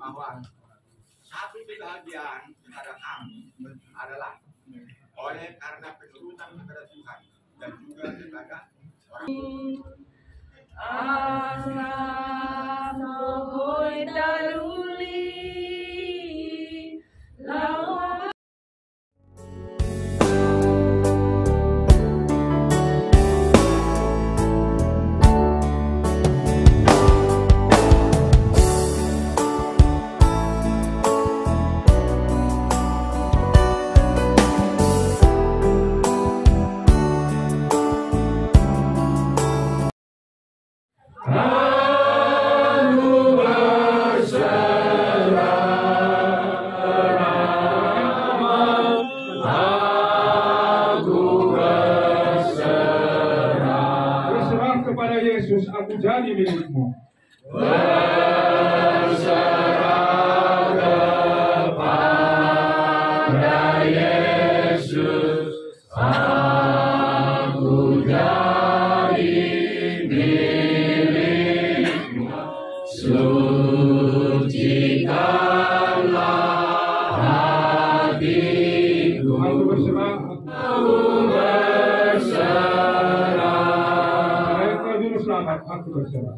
bahwa satu kebahagiaan kepada kami adalah oleh karena keturunan kepada Tuhan dan juga kepada orang. Kepada Yesus, aku jadi milikmu. Berserah kepada Yesus, aku jadi milikmu. Sucikanlah hatiku. Aku berserah. Aku berserah. Pada Engkau Juru Selamat, aku berserah.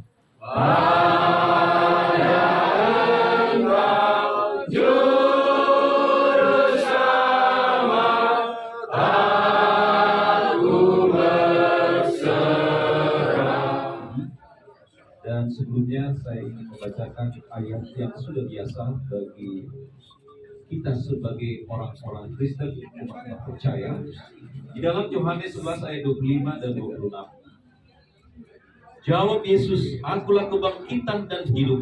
Dan sebelumnya saya ingin membacakan ayat yang sudah biasa bagi kita sebagai orang-orang Kristen yang percaya di dalam Yohanes 11 ayat 25 dan 26. Jawab Yesus, akulah kebangkitan dan hidup.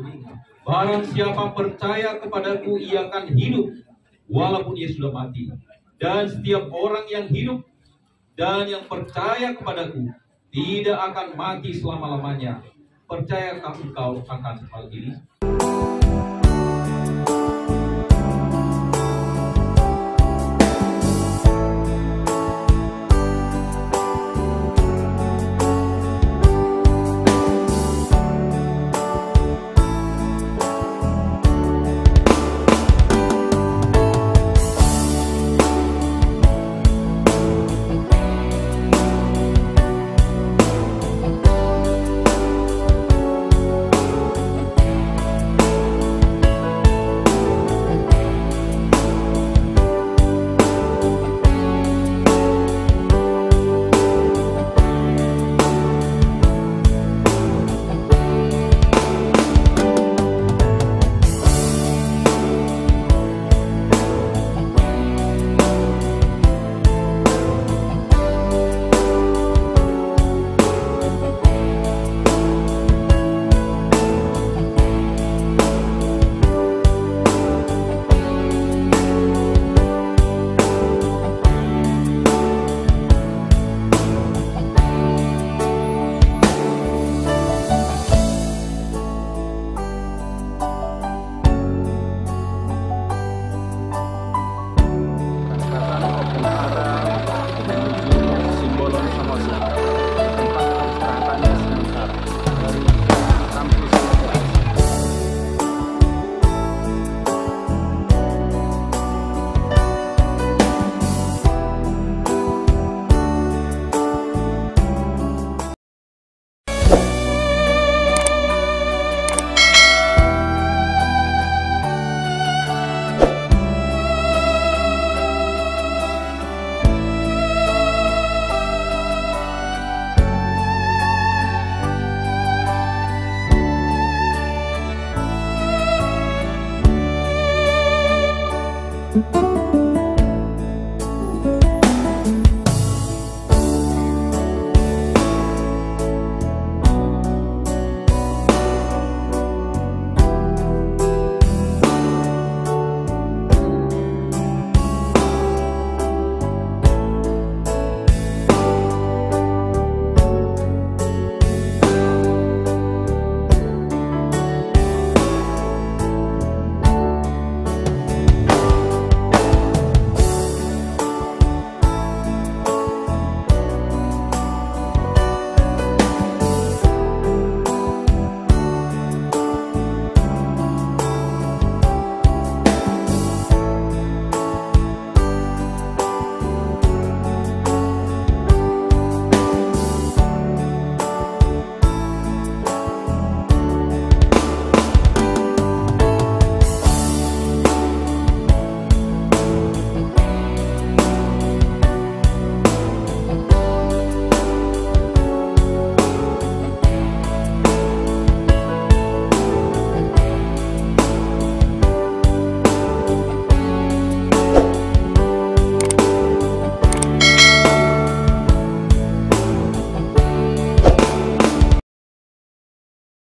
Barang siapa percaya kepadaku, ia akan hidup walaupun ia sudah mati. Dan setiap orang yang hidup dan yang percaya kepadaku tidak akan mati selama-lamanya. Percayakah engkau akan hal ini?